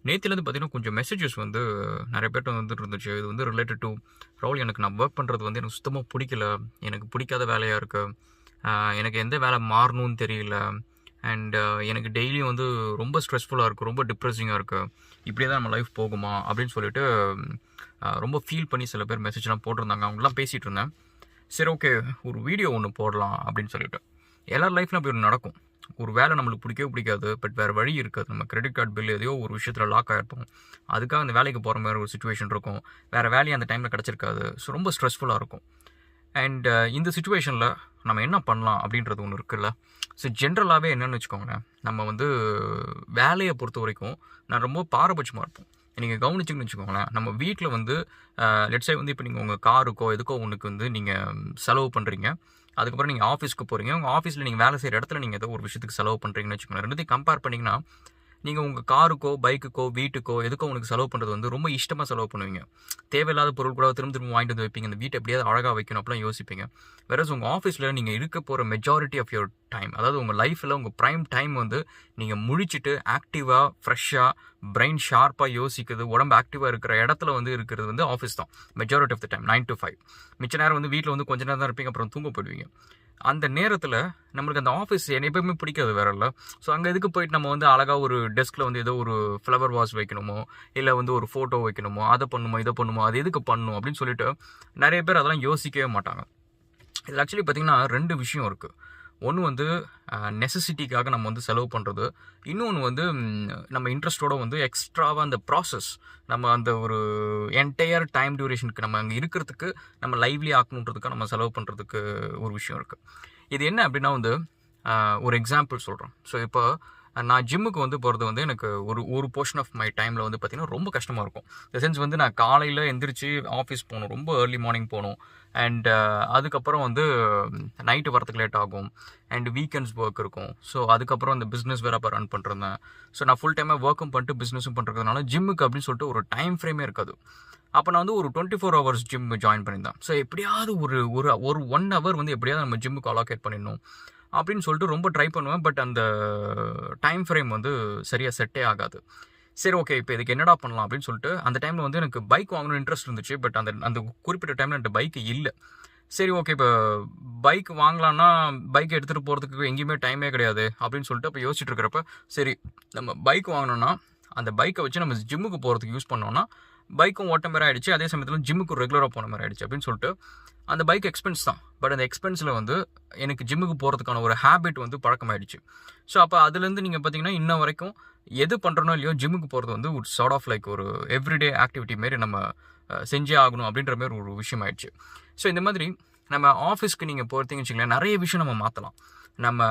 நேத்திலேருந்து பார்த்தீங்கன்னா, கொஞ்சம் மெசேஜஸ் வந்து நெறைய பேர்ட்ட வந்துட்டு இருந்துச்சு. இது வந்து ரிலேட்டட் டூ ராகுல், எனக்கு நான் ஒர்க் பண்ணுறது வந்து எனக்கு சுத்தமா புடிக்கல. எனக்கு பிடிக்காத வேலையா இருக்கு. எனக்கு எந்த வேலை மாறணும்னு தெரியல. அண்ட் எனக்கு டெய்லியும் வந்து ரொம்ப ஸ்ட்ரெஸ்ஃபுல்லா இருக்கு. ரொம்ப டிப்ரெசிங்கா இருக்கு. இப்படியே தான் நம்ம லைஃப் போகுமா? அப்படின்னு சொல்லிட்டு ரொம்ப ஃபீல் பண்ணி சில பேர் மெசேஜ்லாம் போட்டிருந்தாங்க. அவங்கலாம் பேசிட்டு இருந்தேன். சரி, ஓகே, ஒரு வீடியோ ஒன்று போடலாம் அப்படின்னு சொல்லிட்டு. எல்லார் லைஃப்லையும் அப்படி ஒன்று நடக்கும். ஒரு வேலை நம்மளுக்கு பிடிக்கவே பிடிக்காது. பட் வேறு வழி இருக்காது. நம்ம கிரெடிட் கார்டு பில் எதையோ ஒரு விஷயத்தில் லாக் ஆகிருப்போம். அதுக்காக அந்த வேலைக்கு போகிற மாதிரி ஒரு சுச்சுவேஷன் இருக்கும். வேறு வேலையை அந்த டைமில் கிடச்சிருக்காது. ஸோ ரொம்ப ஸ்ட்ரெஸ்ஃபுல்லாக இருக்கும். அண்ட் இந்த சுச்சுவேஷனில் நம்ம என்ன பண்ணலாம் அப்படின்றது ஒன்று இருக்குல்ல. ஸோ ஜென்ரலாகவே என்னென்னு வச்சுக்கோங்களேன், நம்ம வந்து வேலையை பொறுத்த வரைக்கும் நான் ரொம்ப பாரபட்சமாக இருப்போம். நீங்கள் கவனிச்சிங்கன்னு வச்சுக்கோங்களேன், நம்ம வீட்டில் வந்து லெட்ஸே வந்து இப்போ நீங்கள் உங்கள் காருக்கோ எதுக்கோ ஒன்றுக்கு வந்து நீங்கள் செலவு பண்ணுறீங்க. அதுக்கப்புறம் நீங்கள் ஆஃபீஸ்க்கு போகிறீங்க. உங்கள் ஆஃபீஸில் நீங்கள் வேலை செய்கிற இடத்துல நீங்கள் ஏதோ ஒரு விஷயத்துக்கு செலவு பண்ணுறீங்கன்னு வச்சுக்கோங்களேன். ரெண்டுத்தையும் கம்பேர் பண்ணிங்கன்னா, நீங்கள் உங்கள் காருக்கோ பைக்குக்கோ வீட்டுக்கோ எதுக்கோ உங்களுக்கு செலவு பண்ணுறது வந்து ரொம்ப இஷ்டமாக செலவு பண்ணுவீங்க. தேவையில்லாத பொருள் கூட திரும்ப திரும்ப வாங்கிட்டு வந்து வைப்பீங்க. இந்த வீட்டை எப்படியாவது அழகாக வைக்கணும் அப்படிலாம் யோசிப்பீங்க. வேறஸ் உங்கள் ஆஃபீஸில் நீங்கள் இருக்க போகிற மெஜாரிட்டி ஆஃப் யுவர் டைம், அதாவது உங்கள் லைஃப்பில் உங்கள் ப்ரைம் டைம் வந்து நீங்கள் முழிச்சிட்டு ஆக்டிவாக ஃப்ரெஷ்ஷாக பிரெயின் ஷார்ப்பாக யோசிக்கிறது, உடம்பு ஆக்டிவாக இருக்கிற இடத்துல வந்து இருக்கிறது வந்து ஆஃபீஸ் தான். Majority of the time 9 to 5. மிச்ச நேரம் வந்து வீட்டில் வந்து கொஞ்ச நேரம் தான் இருப்பீங்க, அப்புறம் தூங்க போயிடுவீங்க. அந்த நேரத்தில் நம்மளுக்கு அந்த ஆஃபீஸ் எப்பயுமே பிடிக்காது வேற இல்லை. ஸோ அங்கே எதுக்கு போயிட்டு நம்ம வந்து அழகாக ஒரு டெஸ்கில் வந்து ஏதோ ஒரு ஃப்ளவர் வாஸ் வைக்கணுமோ, இல்லை வந்து ஒரு ஃபோட்டோ வைக்கணுமோ, அதை பண்ணுமோ இதை பண்ணுமோ, அது எதுக்கு பண்ணணும் அப்படின்னு சொல்லிட்டு நிறைய பேர் அதெல்லாம் யோசிக்கவே மாட்டாங்க. இதில் ஆக்சுவலி பார்த்திங்கன்னா 2 விஷயம் இருக்குது. ஒன்று வந்து நெசசிட்டிக்காக நம்ம வந்து செலவு பண்ணுறது. இன்னொன்று வந்து நம்ம இன்ட்ரெஸ்ட்டோட வந்து எக்ஸ்ட்ராவாக அந்த ப்ராசஸ், நம்ம அந்த ஒரு என்டையர் டைம் டியூரேஷனுக்கு நம்ம அங்கே இருக்கிறதுக்கு நம்ம லைவ்லி ஆக்கணுன்றதுக்காக நம்ம செலவு பண்ணுறதுக்கு ஒரு விஷயம் இருக்குது. இது என்ன அப்படின்னா வந்து ஒரு எக்ஸாம்பிள் சொல்கிறேன். ஸோ இப்போ நான் ஜிம்முக்கு வந்து போகிறது வந்து எனக்கு ஒரு போர்ஷன் ஆஃப் மை டைமில் வந்து பார்த்திங்கன்னா ரொம்ப கஷ்டமாக இருக்கும். இந்த சென்ஸ் வந்து நான் காலையில் எந்திரிச்சு ஆஃபீஸ் போகணும், ரொம்ப ஏர்லி மார்னிங் போகணும். அண்ட் அதுக்கப்புறம் வந்து நைட்டு வரத்துக்கு லேட் ஆகும். அண்ட் வீக்கெண்ட்ஸ் ஒர்க் இருக்கும். ஸோ அதுக்கப்புறம் அந்த பிஸ்னஸ் வேறு அப்போ ரன் பண்ணிருந்தேன். ஸோ நான் ஃபுல் டைமாக ஒர்க்கும் பண்ணிட்டு பிஸ்னஸும் பண்ணுறதுனால ஜிம்முக்கு அப்படின்னு சொல்லிட்டு ஒரு டைம் ஃப்ரேமே இருக்காது. அப்போ நான் வந்து ஒரு 24 hours ஜிம் ஜாயின் பண்ணியிருந்தேன். ஸோ எப்படியாவது ஒரு 1 hour வந்து எப்படியாவது நம்ம ஜிம்முக்கு அலோகேட் பண்ணிடணும் அப்படின்னு சொல்லிட்டு ரொம்ப ட்ரை பண்ணுவேன். பட் அந்த டைம் ஃப்ரேம் வந்து சரியாக செட்டே ஆகாது. சரி, ஓகே, இப்போ இதுக்கு என்னடா பண்ணலாம் அப்படின்னு சொல்லிட்டு அந்த டைமில் வந்து எனக்கு பைக் வாங்கணும்னு இன்ட்ரெஸ்ட் இருந்துச்சு. பட் அந்த குறிப்பிட்ட டைமில் என்கிட்ட பைக் இல்லை. சரி, ஓகே, இப்போ பைக் வாங்கலான்னா பைக் எடுத்துகிட்டு போகிறதுக்கு எங்கேயுமே டைமே கிடையாது அப்படின்னு சொல்லிட்டு அப்போ யோசிச்சுட்டு இருக்கிறப்ப, சரி நம்ம பைக் வாங்கினோன்னா அந்த பைக்கை வச்சு நம்ம ஜிம்முக்கு போகிறதுக்கு யூஸ் பண்ணோன்னா பைக்கும் ஓட்ட மாதிரி ஆகிடுச்சு, அதே சமயத்தில் ஜிம்முக்கு ரெகுலராக போன மாதிரி ஆகிடுச்சு அப்படின்னு சொல்லிட்டு அந்த பைக் எக்ஸ்பென்ஸ் தான். பட் அந்த எக்ஸ்பென்ஸில் வந்து எனக்கு ஜிம்முக்கு போகிறதுக்கான ஒரு ஹேபிட் வந்து பழக்கமாயிடுச்சு. ஸோ அப்போ அதுலேருந்து நீங்கள் பார்த்தீங்கன்னா இன்ன வரைக்கும் எது பண்ணுறனோ இல்லையோ ஜிம்முக்கு போகிறது வந்து ஒரு சார்ட் ஆஃப் லைக் ஒரு எவ்ரிடே ஆக்டிவிட்டி மாரி நம்ம செஞ்சே ஆகணும் அப்படின்ற மாதிரி ஒரு விஷயம் ஆயிடுச்சு. ஸோ இந்த மாதிரி நம்ம ஆஃபீஸ்க்கு நீங்கள் போகிறீங்கன்னு வச்சுங்களேன், நிறைய விஷயம் நம்ம மாற்றலாம். நம்ம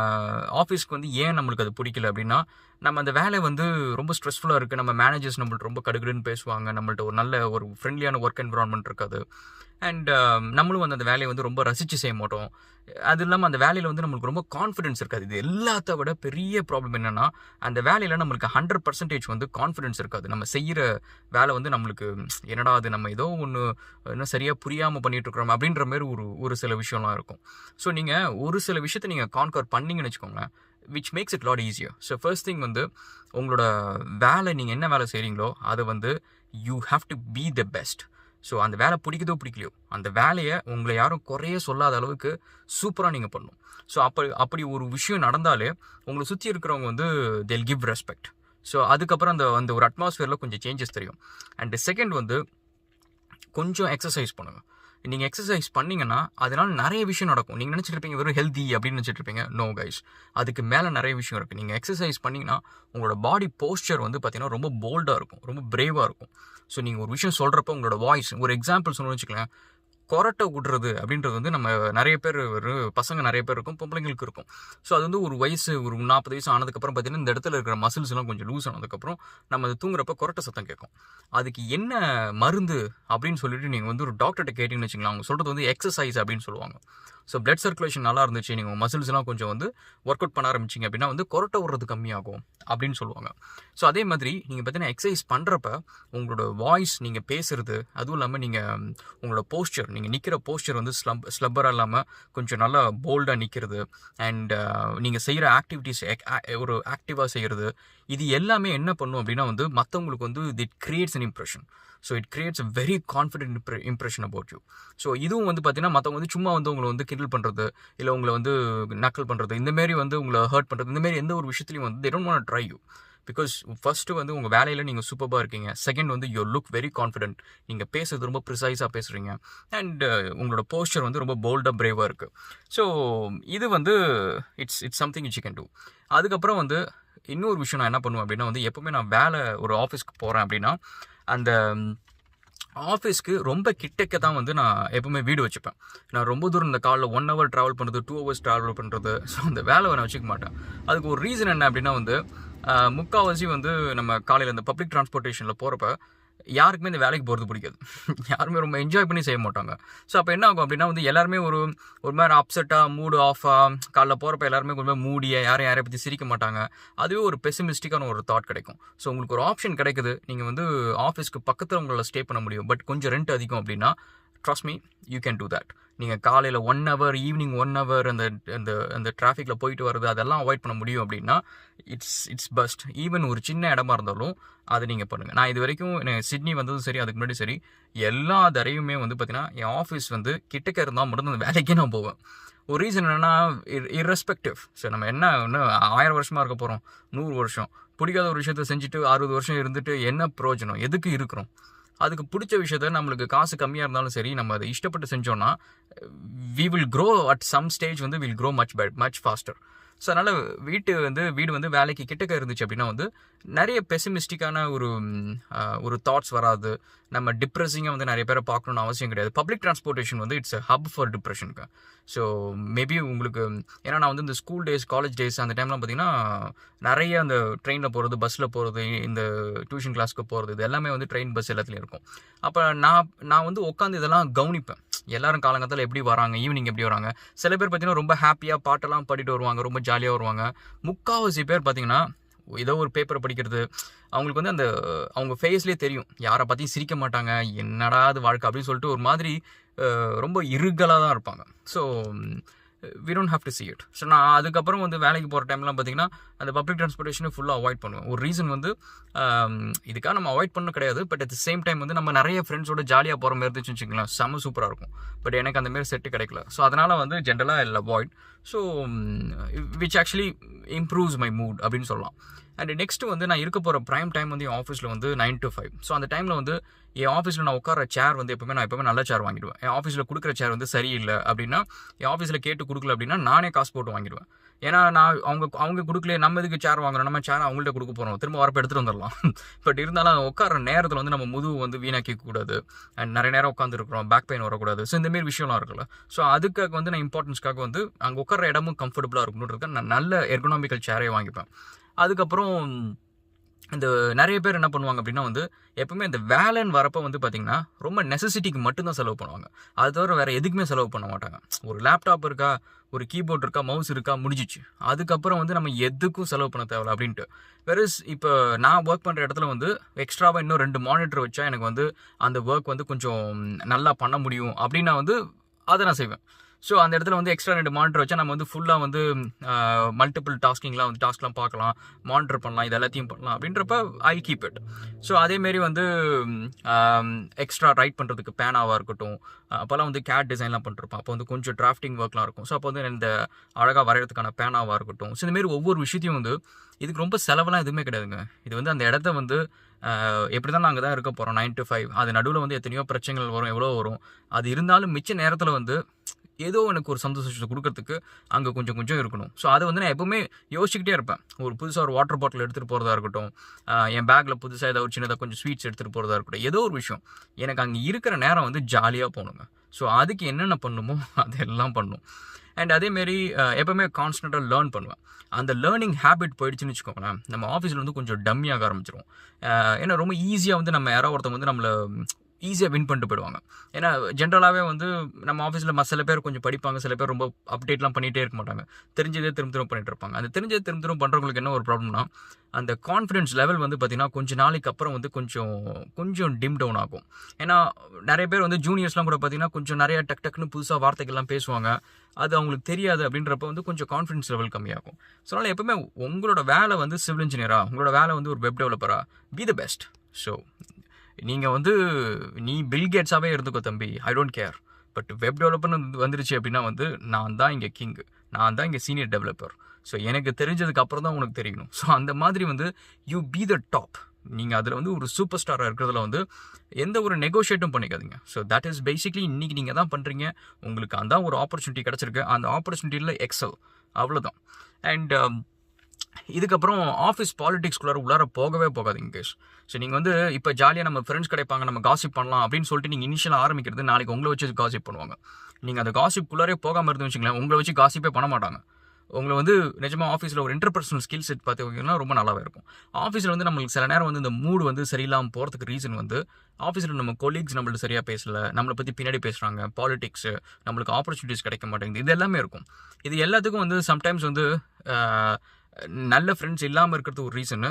ஆஃபீஸ்க்கு வந்து ஏன் நம்மளுக்கு அது பிடிக்கல அப்படின்னா, நம்ம அந்த வேலை வந்து ரொம்ப ஸ்ட்ரெஸ்ஃபுல்லாக இருக்குது. நம்ம மேனேஜர்ஸ் நம்மள்ட்ட ரொம்ப கடுகடுன்னு பேசுவாங்க. நம்மள்ட்ட ஒரு நல்ல ஒரு ஃப்ரெண்ட்லியான ஒர்க் என்விரான்மெண்ட் இருக்காது. அண்ட் நம்மளும் வந்து அந்த வேலையை வந்து ரொம்ப ரசித்து செய்ய மாட்டோம். அது இல்லாமல் அந்த வேலையில் வந்து நம்மளுக்கு ரொம்ப கான்ஃபிடென்ஸ் இருக்காது. இது எல்லாத்த விட பெரிய ப்ராப்ளம் என்னென்னா, அந்த வேலையில் நம்மளுக்கு 100% வந்து கான்ஃபிடென்ஸ் இருக்காது. நம்ம செய்கிற வேலை வந்து நம்மளுக்கு என்னடா அது, நம்ம ஏதோ ஒன்று இன்னும் சரியாக புரியாமல் பண்ணிகிட்ருக்குறோம் அப்படின்ற மாதிரி ஒரு சில விஷயம்லாம் இருக்கும். ஸோ நீங்கள் ஒரு சில விஷயத்தை நீங்கள் கான்கர் பண்ணிங்கன்னு வச்சுக்கோங்களேன், which makes it lot easier. So first thing வந்து உங்களோட வேலை, நீங்கள் என்ன வேலை செய்கிறீங்களோ அதை வந்து you have to be the best. So அந்த வேலை பிடிக்குதோ பிடிக்கலையோ அந்த வேலையை உங்களை யாரும் குறைய சொல்லாத அளவுக்கு சூப்பராக நீங்கள் பண்ணணும். ஸோ அப்படி ஒரு விஷயம் நடந்தாலே உங்களை சுற்றி இருக்கிறவங்க வந்து they'll give respect. ஸோ அதுக்கப்புறம் அந்த ஒரு அட்மாஸ்ஃபியரில் கொஞ்சம் சேஞ்சஸ் தெரியும். அண்ட் செகண்ட் வந்து கொஞ்சம் எக்ஸசைஸ் பண்ணுங்கள். நீங்கள் எக்ஸசைஸ் பண்ணிங்கன்னா அதனால் நிறைய விஷயம் நடக்கும். நீங்கள் நினச்சிட்டு இருப்பீங்க வெறும் ஹெல்தி அப்படின்னு நினச்சிட்டு இருப்பீங்க. நோ கைஸ், அதுக்கு மேலே நிறைய விஷயம் இருக்குது. நீங்கள் எக்ஸசைஸ் பண்ணிங்கன்னா உங்களோட பாடி போஸ்டர் வந்து பார்த்தீங்கன்னா ரொம்ப போல்டாக இருக்கும், ரொம்ப பிரேவாக இருக்கும். ஸோ நீங்கள் ஒரு விஷயம் சொல்கிறப்ப உங்களோட வாய்ஸ், ஒரு எக்ஸாம்பிள் சொல்லணும்னு வச்சுக்கலாம், கொரட்டை விடுறது அப்படின்றது வந்து நம்ம நிறைய பேர், ஒரு பசங்க நிறைய பேர் இருக்கும், பொம்பளைங்களுக்கு இருக்கும். ஸோ அது வந்து ஒரு வயசு, ஒரு 40 வயசு ஆனதுக்கப்புறம் பார்த்தீங்கன்னா இந்த இடத்துல இருக்கிற மசில்ஸ் எல்லாம் கொஞ்சம் லூஸ் ஆனதுக்கப்புறம் நம்ம அது தூங்குறப்ப கொரட்டை சத்தம் கேட்கும். அதுக்கு என்ன மருந்து அப்படின்னு சொல்லிட்டு நீங்கள் வந்து ஒரு டாக்டர்கிட்ட கேட்டிங்கன்னு வச்சுக்கலாம், அவங்க சொல்கிறது வந்து எக்ஸசைஸ் அப்படின்னு சொல்லுவாங்க. ஸோ பிளட் சர்க்குலேஷன் நல்லா இருந்துச்சு, நீங்கள் மசில்ஸ்லாம் கொஞ்சம் வந்து ஒர்க் அவுட் பண்ண ஆரம்பிச்சிங்க அப்படின்னா வந்து கொரட்டை விடுறது கம்மியாகும் அப்படின்னு சொல்லுவாங்க. ஸோ அதே மாதிரி நீங்கள் பார்த்தீங்கன்னா எக்ஸசைஸ் பண்ணுறப்ப உங்களோட வாய்ஸ், நீங்கள் பேசுகிறது, அதுவும் இல்லாமல் நீங்கள் உங்களோட போஸ்டர், நீங்கள் நிற்கிற போஸ்டர் வந்து ஸ்லப்பராக இல்லாமல் கொஞ்சம் நல்லா போல்டாக நிற்கிறது, அண்ட் நீங்கள் செய்கிற ஆக்டிவிட்டீஸ் ஒரு ஆக்டிவாக செய்கிறது, இது எல்லாமே என்ன பண்ணும் அப்படின்னா வந்து மற்றவங்களுக்கு வந்து it creates an impression. So it creates a very confident impression about you. So இதுவும் வந்து பார்த்தீங்கன்னா மற்றவங்க வந்து சும்மா வந்து உங்களை வந்து கிண்டல் பண்ணுறது, இல்லை உங்களை வந்து நக்கல் பண்ணுறது, இந்தமாரி வந்து உங்களை ஹர்ட் பண்ணுறது, இந்தமாரி எந்த ஒரு விஷயத்துலையும் வந்து they don't want to try you. Because first வந்து உங்கள் வேலையில் நீங்கள் சூப்பராக இருக்கீங்க. செகண்ட் வந்து யூ லுக் வெரி கான்ஃபிடென்ட். நீங்கள் பேசுறது ரொம்ப ப்ரிசைஸாக பேசுகிறீங்க. அண்ட் உங்களோட போஸ்டர் வந்து ரொம்ப போல்டாக பிரேவாக இருக்குது. ஸோ இது வந்து it's something which you can do. அதுக்கப்புறம் வந்து இன்னொரு விஷயம் நான் என்ன பண்ணுவேன் அப்படின்னா வந்து எப்போவுமே நான் ஒரு ஆஃபீஸ்க்கு போகிறேன் அப்படின்னா அந்த ஆஃபீஸ்க்கு ரொம்ப கிட்டக்க தான் வந்து நான் எப்போவுமே வீடு வச்சுப்பேன். நான் ரொம்ப தூரம் இந்த காலில் 1 hour ட்ராவல் பண்ணுறது, 2 hours ட்ராவல் பண்ணுறது, ஸோ அந்த வேலை நான் வச்சுக்க மாட்டேன். அதுக்கு ஒரு ரீசன் என்ன அப்படின்னா வந்து முக்கால்வாசி வந்து நம்ம காலையில் இந்த பப்ளிக் டிரான்ஸ்போர்ட்டேஷனில் போகிறப்ப யாருக்குமே இந்த வேலைக்கு போகிறது பிடிக்காது. யாருமே ரொம்ப என்ஜாய் பண்ணி செய்ய மாட்டாங்க. ஸோ அப்போ என்ன ஆகும் அப்படின்னா வந்து எல்லாருமே ஒரு மாதிரி அப்செட்டாக, மூடு ஆஃபாக, காலைல போகிறப்ப எல்லாருமே கொஞ்சம் மூடியாக, யாரைய பற்றி சிரிக்க மாட்டாங்க. அதுவே ஒரு பெசிமிஸ்டிக்கான ஒரு தாட் கிடைக்கும். ஸோ உங்களுக்கு ஒரு ஆப்ஷன் கிடைக்குது, நீங்கள் வந்து ஆஃபீஸ்க்கு பக்கத்தில் உங்களால் ஸ்டே பண்ண முடியும், பட் கொஞ்சம் ரெண்ட் அதிகம் அப்படின்னா trust me, you can do that. நீங்கள் காலையில் 1 hour, ஈவினிங் 1 hour அந்த டிராஃபிக்கில் போயிட்டு வர்றது அதெல்லாம் அவாய்ட் பண்ண முடியும் அப்படின்னா இட்ஸ் பெஸ்ட். ஈவன் ஒரு சின்ன இடமா இருந்தாலும் அதை நீங்கள் பண்ணுங்கள். நான் இது வரைக்கும் சிட்னி வந்ததும் சரி, அதுக்கு முன்னாடி சரி, எல்லா தரையுமே வந்து பார்த்தீங்கன்னா என் ஆஃபீஸ் வந்து கிட்டக்க இருந்தால் மட்டும் அந்த வேலைக்கே நான் போவேன். ஒரு ரீசன் என்னென்னா இர்ரெஸ்பெக்டிவ். ஸோ நம்ம என்ன 1000 வருஷமாக இருக்க போகிறோம், 100 வருஷம் பிடிக்காத ஒரு விஷயத்த செஞ்சுட்டு 60 வருஷம் இருந்துட்டு என்ன பிரயோஜனம்? எதுக்கு இருக்கிறோம்? அதுக்கு பிடிச்ச விஷயத்த நம்மளுக்கு காசு கம்மியாக இருந்தாலும் சரி, நம்ம அதை இஷ்டப்பட்டு செஞ்சோன்னா we will grow at some stage வந்து will grow much faster. So அதனால் வீடு வந்து வேலைக்கு கிட்டக்க இருந்துச்சு அப்படின்னா வந்து நிறைய பெசிமிஸ்டிக்கான ஒரு தாட்ஸ் வராது. நம்ம டிப்ரெஸிங்காக வந்து நிறைய பேரை பார்க்கணுன்னு அவசியம் கிடையாது. பப்ளிக் டிரான்ஸ்போர்ட்டேஷன் வந்து இட்ஸ் ஹப் ஃபார் டிப்ரெஷனுக்கு. ஸோ மேபி உங்களுக்கு ஏன்னா நான் வந்து இந்த ஸ்கூல் டேஸ், காலேஜ் டேஸ் அந்த டைம்லாம் பார்த்தீங்கன்னா நிறைய அந்த ட்ரெயினில் போகிறது, பஸ்ஸில் போகிறது, இந்த டியூஷன் கிளாஸ்க்கு போகிறது, இது எல்லாமே வந்து ட்ரெயின், பஸ் எல்லாத்துலேயும் இருக்கும். அப்போ நான் வந்து உட்காந்து இதெல்லாம் கவனிப்பேன். எல்லாரும் காலங்காலத்தில் எப்படி வராங்க, ஈவினிங் எப்படி வராங்க. சில பேர் பார்த்தீங்கன்னா ரொம்ப ஹாப்பியாக பாட்டெல்லாம் பாடிட்டு வருவாங்க, ரொம்ப ஜாலியாக வருவாங்க. முக்கால்வாசி பேர் பார்த்தீங்கன்னா ஏதோ ஒரு பேப்பரை படிக்கிறது, அவங்களுக்கு வந்து அவங்க ஃபேஸ்லேயே தெரியும், யாரை பற்றியும் சிரிக்க மாட்டாங்க, என்னடா அது வாழ்க்கை அப்படின்னு சொல்லிட்டு ஒரு மாதிரி ரொம்ப இறுகலாக தான் இருப்பாங்க. So we don't have to see it. So நான் அதுக்கப்புறம் வந்து வேலைக்கு போகிற டைம்லாம் பார்த்தீங்கன்னா அந்த பப்ளிக் டிரான்ஸ்போர்ட்டேஷனை ஃபுல்லாக அவாய்ட் பண்ணுவேன். ஒரு ரீசன் வந்து இதுக்காக நம்ம அவாய்ட் பண்ண கிடையாது, but at the same time வந்து நம்ம நிறைய ஃப்ரெண்ட்ஸோட ஜாலியாக போகிற மாதிரி இருந்துச்சுன்னு வச்சுக்கலாம், செம்ம சூப்பராக இருக்கும். பட் எனக்கு அந்த மாதிரி செட்டு கிடைக்கல. ஸோ அதனால் வந்து ஜென்ரலாக இல்லை avoid. So which actually improves my mood அப்படின்னு சொல்லலாம். அண்ட் நெக்ஸ்ட்டு வந்து நான் இருக்க போகிற ப்ரைம் டைம் வந்து என் ஆஃபீஸில் வந்து 9 to 5. ஸோ அந்த டைமில் வந்து என் ஆஃபீஸில் நான் உட்கார சேர் வந்து எப்போவுமே நல்ல சேர் வாங்கிடுவேன். என் ஆஃபீஸில் கொடுக்குற சேர் வந்து சரியில்லை அப்படின்னா, என் ஆஃபீஸில் கேட்டு கொடுக்கல அப்படின்னா நானே காசு போட்டு வாங்கிடுவேன். ஏன்னா நான் அவங்க கொடுக்கல, நம்ம இதுக்கு சேர் வாங்குறோம், நம்ம சேர் அவங்கள்ட்ட கொடுக்க போகிறோம், திரும்ப வரப்போ எடுத்துகிட்டு வந்துடலாம். பட் இருந்தாலும் உட்கார நேரத்தில் வந்து நம்ம முதுகு வந்து வீணாக்க கூடாது, அண்ட் நிறைய நேரம் உட்காந்துருக்குறோம், பேக் பெயின் வரக்கூடாது. ஸோ இந்தமாரி விஷயம்லாம் இருக்குல்ல. ஸோ அதுக்காக வந்து நான் இம்பார்ட்டன்ஸ்க்காக வந்து அங்கே உட்கார இடமும் கம்ஃபர்டபுளாக இருக்கணுன்றதுக்கு நான் நல்ல எர்கனாமிக்கல் சேரே வாங்கிப்பேன். அதுக்கப்புறம் இந்த நிறைய பேர் என்ன பண்ணுவாங்க அப்படின்னா வந்து எப்பவுமே இந்த வேலைன்னு வரப்போ வந்து பார்த்திங்கன்னா ரொம்ப நெசசிட்டிக்கு மட்டும்தான் செலவு பண்ணுவாங்க. அது தவிர வேறு எதுக்குமே செலவு பண்ண மாட்டாங்க. ஒரு லேப்டாப் இருக்கா, ஒரு கீபோர்ட் இருக்கா, மவுஸ் இருக்கா, முடிஞ்சிச்சு. அதுக்கப்புறம் வந்து நம்ம எதுக்கும் செலவு பண்ண தேவையில்ல அப்படின்ட்டு. வெரஸ் இப்போ நான் ஒர்க் பண்ணுற இடத்துல வந்து எக்ஸ்ட்ராவாக இன்னும் 2 மானிட்டர் வச்சா எனக்கு வந்து அந்த ஒர்க் வந்து கொஞ்சம் நல்லா பண்ண முடியும் அப்படின்னா வந்து அதை நான் செய்வேன். ஸோ அந்த இடத்துல வந்து எக்ஸ்ட்ரா 2 மானிட்டர் வச்சா நம்ம வந்து ஃபுல்லாக வந்து மல்டிபிள் டாஸ்க்லாம் பார்க்கலாம், மானிட்டர் பண்ணலாம், இது எல்லாத்தையும் பண்ணலாம் அப்படின்றப்ப ஐ கீப் இட். ஸோ அதேமாரி வந்து எக்ஸ்ட்ரா ரைட் பண்ணுறதுக்கு பேனாவாக இருக்கட்டும், அப்போல்லாம் வந்து கேட் டிசைன்லாம் பண்ணிருப்பேன். அப்போ வந்து கொஞ்சம் டிராஃப்டிங் ஒர்க்லாம் இருக்கும். ஸோ அப்போ வந்து இந்த அழகாக வரைகிறதுக்கான பேனாவாக இருக்கட்டும். ஸோ இந்தமாரி ஒவ்வொரு விஷயத்தையும் வந்து இதுக்கு ரொம்ப செலவெல்லாம் எதுவுமே கிடையாதுங்க. இது வந்து அந்த இடத்த வந்து எப்படி தான் நாங்கள் தான் இருக்க போகிறோம் 9 to 5. அது நடுவில் வந்து எத்தனையோ பிரச்சனைகள் வரும், எவ்வளோ வரும். அது இருந்தாலும் மிச்ச நேரத்தில் வந்து ஏதோ எனக்கு ஒரு சந்தோஷத்தை கொடுக்கறதுக்கு அங்கே கொஞ்சம் இருக்கணும். ஸோ அதை வந்து நான் எப்போவுமே யோசிச்சுக்கிட்டே இருப்பேன். ஒரு புதுசாக ஒரு வாட்டர் பாட்டில் எடுத்துகிட்டு போகிறதா இருக்கட்டும், என் பேக்கில் புதுசாக ஏதாவது ஒரு சின்னதாக கொஞ்சம் ஸ்வீட்ஸ் எடுத்துகிட்டு போகிறதா இருக்கட்டும், ஏதோ ஒரு விஷயம் எனக்கு அங்கே இருக்கிற நேரம் வந்து ஜாலியாக போகணுங்க. ஸோ அதுக்கு என்னென்ன பண்ணணுமோ அதெல்லாம் பண்ணணும். அண்ட் அதேமாரி எப்போவுமே கான்ஸ்டண்ட்டாக லேர்ன் பண்ணுவேன். அந்த லேர்னிங் ஹேபிட் போயிடுச்சுன்னு வச்சுக்கோங்களேன், நம்ம ஆஃபீஸில் வந்து கொஞ்சம் டம்மியாக ஆரம்பிச்சிடும். ஏன்னா ரொம்ப ஈஸியாக வந்து நம்ம யாரோ ஒருத்தவங்க வந்து நம்மளை ஈஸியாக வின் பண்ணிட்டு போயிடுவாங்க. ஏன்னா ஜென்ரலாகவே வந்து நம்ம ஆஃபீஸில் சில பேர் கொஞ்சம் படிப்பாங்க, சில பேர் ரொம்ப அப்டேட்லாம் பண்ணிகிட்டே இருக்க மாட்டாங்க. தெரிஞ்சதே திரும்ப பண்ணிட்டு இருப்பாங்க. அந்த தெரிஞ்சதே திரும்ப பண்ணுறவங்களுக்கு என்ன ஒரு ப்ராப்ளம்னா, அந்த கான்ஃபிடன்ஸ் லெவல் வந்து பார்த்திங்கன்னா கொஞ்சம் நாளைக்கு அப்புறம் வந்து கொஞ்சம் டிம் டவுன் ஆகும். ஏன்னா நிறைய பேர் வந்து ஜூனியர்ஸ்லாம் கூட பார்த்திங்கன்னா கொஞ்சம் நிறைய டக்குன்னு புதுசாக வார்த்தைகள்லாம் பேசுவாங்க. அது அவங்களுக்கு தெரியாது. அப்படின்றப்ப வந்து கொஞ்சம் கான்ஃபிடன்ஸ் லெவல் கம்மியாகும். ஸோ அதனால் எப்பவுமே உங்களோட வேலை வந்து சிவில் இன்ஜினியராக, உங்களோட வேலை வந்து ஒரு வெப் டெவலப்பராக பி த பெஸ்ட். ஸோ நீங்கள் வந்து நீ பில் கேட்ஸாகவே இருந்துக்கோ தம்பி, I don't care. But web டெவலப்பர்னு வந்துருச்சு அப்படின்னா வந்து நான் தான் இங்கே கிங், நான் தான் இங்கே சீனியர் டெவலப்பர். ஸோ எனக்கு தெரிஞ்சதுக்கு அப்புறம் தான் உனக்கு தெரியணும். ஸோ அந்த மாதிரி வந்து யூ பி த டாப். நீங்கள் அதில் வந்து ஒரு சூப்பர் ஸ்டாராக இருக்கிறதுல வந்து எந்த ஒரு நெகோஷியேட்டும் பண்ணிக்காதீங்க. ஸோ தட் இஸ் பேசிக்லி இன்றைக்கி நீங்கள் தான் பண்ணுறீங்க, உங்களுக்கு அந்த ஒரு ஆப்பர்ச்சுனிட்டி கிடச்சிருக்கு, அந்த ஆப்பர்ச்சுனிட்டியில் எக்ஸல், அவ்வளோதான். அண்ட் இதுக்கப்புறம் ஆஃபீஸ் பாலிடிக்ஸ்குள்ளார உள்ளார போகவே போகாதீங்க கேஸ். ஸோ நீங்கள் வந்து இப்போ ஜாலியாக நம்ம ஃப்ரெண்ட்ஸ் கிடைப்பாங்க, நம்ம காசிப் பண்ணலாம் அப்படின்னு சொல்லிட்டு நீங்கள் இனிஷியலாக ஆரம்பிக்கிறது நாளைக்கு உங்களை வச்சு காசிப் பண்ணுவாங்க. நீங்கள் அந்த காசிப்குள்ளாரே போகாமல் இருந்து வச்சுங்களேன், உங்களை வச்சு காசிப்பே பண்ண மாட்டாங்க. உங்களை வந்து நிஜமாக ஆஃபீஸில் ஒரு இன்டர்பர்சனல் ஸ்கில் செட் பார்த்தீங்கன்னா ரொம்ப நல்லாவே இருக்கும். ஆஃபீஸில் வந்து நம்மளுக்கு சில நேரம் வந்து இந்த மூடு வந்து சரியில்லாமல் போகிறதுக்கு ரீசன் வந்து ஆஃபீஸில் நம்ம கொலீக்ஸ் நம்மள்ட்ட சரியாக பேசலை, நம்மளை பற்றி பின்னாடி பேசுகிறாங்க, பாலிடிக்ஸு, நம்மளுக்கு ஆப்பர்ச்சுனிட்டிஸ் கிடைக்க மாட்டேங்குது, இது எல்லாமே இருக்கும். இது எல்லாத்துக்கும் வந்து சம்டைம்ஸ் வந்து நல்ல ஃப்ரெண்ட்ஸ் இல்லாமல் இருக்கிறது ஒரு ரீசனு.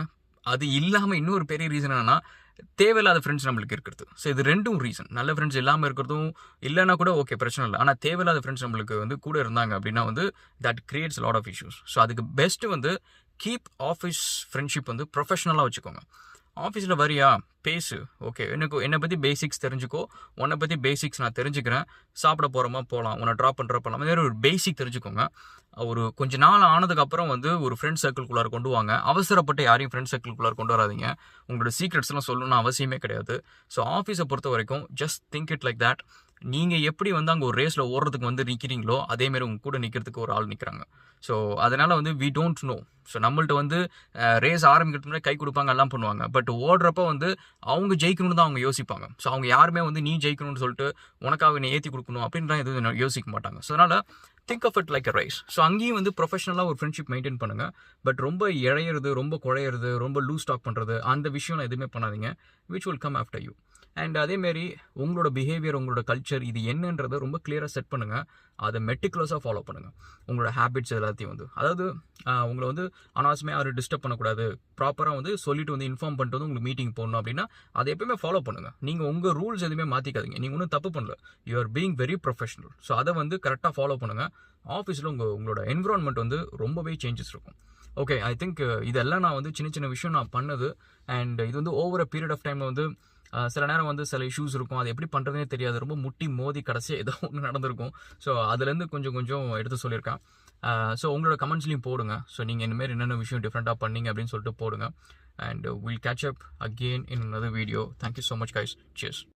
அது இல்லாமல் இன்னொரு பெரிய ரீசன் என்னென்னா தேவையில்லாத ஃப்ரெண்ட்ஸ் நம்மளுக்கு இருக்கிறது. ஸோ இது ரெண்டும் ரீசன். நல்ல ஃப்ரெண்ட்ஸ் இல்லாமல் இருக்கிறதும் இல்லைனா கூட ஓகே, பிரச்சனை இல்லை. ஆனால் தேவையில்லாத ஃப்ரெண்ட்ஸ் நம்மளுக்கு வந்து கூட இருந்தாங்க அப்படின்னா வந்து that creates lot of issues. So அதுக்கு பெஸ்ட்டு வந்து கீப் ஆஃபீஸ் ஃப்ரெண்ட்ஷிப் வந்து ப்ரொஃபஷனலாக வச்சுக்கோங்க. ஆஃபீஸில் வரியா பேசு, ஓகே, என்னை பற்றி பேசிக்ஸ் தெரிஞ்சுக்கோ, உன்னை பற்றி பேசிக்ஸ் நான் தெரிஞ்சுக்கிறேன், சாப்பிட போகிறோமா போகலாம், உன்னை ட்ராப் பண்ணுறப்பலாம், அந்த மாதிரி ஒரு பேசிக் தெரிஞ்சுக்கோங்க. ஒரு கொஞ்ச நாள் ஆனதுக்கப்புறம் வந்து ஒரு ஃப்ரெண்ட் சர்க்கிள்குள்ளார கொண்டு வாங்க. அவசரப்பட்டு யாரையும் ஃப்ரெண்ட் சர்க்கிள்குள்ளார கொண்டு வராதிங்க. உங்களோட சீக்ரெட்ஸ்லாம் சொல்லணும்னு அவசியமே கிடையாது. ஸோ ஆஃபீஸை பொறுத்த வரைக்கும் just think it like that. நீங்கள் எப்படி வந்து அங்கே ஒரு ரேஸில் ஓடுறதுக்கு வந்து நிற்கிறீங்களோ அதேமாரி உங்கள் கூட நிற்கிறதுக்கு ஒரு ஆள் நிற்கிறாங்க. ஸோ அதனால் வந்து வி டோன்ட் நோ. ஸோ நம்மள்ட்ட வந்து ரேஸ் ஆரம்பிக்கிறதுக்கு முன்னாடி கை கொடுப்பாங்க, எல்லாம் பண்ணுவாங்க. பட் ஓடுறப்ப வந்து அவங்க ஜெயிக்கணும்னு தான் அவங்க யோசிப்பாங்க. ஸோ அவங்க யாருமே வந்து நீ ஜெயிக்கணும்னு சொல்லிட்டு உனக்காக நீ ஏற்றி கொடுக்கணும் அப்படின்லாம் எதுவும் யோசிக்க மாட்டாங்க. ஸோ அதனால் think of it like a rise. So அங்கேயும் வந்து ப்ரொஃபஷனலாக ஒரு ஃப்ரெண்ட்ஷிப் மெயின்டைன் பண்ணுங்கள். பட் ரொம்ப இழையிறது, ரொம்ப குழையிறது, ரொம்ப லூஸ் டாக் பண்ணுறது, அந்த விஷயம்லாம் எதுவுமே பண்ணாதீங்க. Which will come after you. And அதேமாரி உங்களோட பிஹேவியர், உங்களோட கல்ச்சர் இது என்னன்றதை ரொம்ப கிளியராக செட் பண்ணுங்கள். அதை மெட்டிகுலஸாக ஃபாலோ பண்ணுங்கள். உங்களோட ஹேபிட்ஸ் எல்லாத்தையும் வந்து, அதாவது உங்களை வந்து அனாவசியமாக யாரும் டிஸ்டர்ப் பண்ணக்கூடாது, ப்ராப்பராக வந்து சொல்லிட்டு வந்து இன்ஃபார்ம் பண்ணிட்டு வந்து உங்களுக்கு மீட்டிங் போடணும் அப்படின்னா அதை எப்பவுமே ஃபாலோ பண்ணுங்கள். நீங்கள் உங்கள் ரூல்ஸ் எதுவுமே மாற்றிக்காதீங்க. நீங்கள் ஒன்றும் தப்பு பண்ணல, you are being very professional. So அதை வந்து கரெக்டாக ஃபாலோ பண்ணுங்கள். ஆஃபீஸில் உங்களோட என்விரான்மெண்ட் வந்து ரொம்பவே சேஞ்சஸ் இருக்கும். ஓகே, ஐ திங்க் இதெல்லாம் நான் வந்து சின்ன விஷயம் நான் பண்ணது. அண்ட் இது வந்து ஓவர் அ பீரியட் ஆஃப் டைமில் வந்து சில நேரம் வந்து சில இஷ்யூஸ் இருக்கும், அது எப்படி பண்ணுறதுனே தெரியாது, ரொம்ப முட்டி மோதி கடைசியாக ஏதோ ஒன்று நடந்திருக்கும். ஸோ அதுலேருந்து கொஞ்சம் எடுத்து சொல்லியிருக்கேன். ஸோ உங்களோட கமெண்ட்ஸ்லையும் போடுங்க. ஸோ நீங்கள் இந்தமாரி என்னென்ன விஷயம் டிஃப்ரெண்ட்டாக பண்ணீங்க அப்படின்னு சொல்லிட்டு போடுங்க. And will catch up again in another video. Thank you so much guys. Cheers.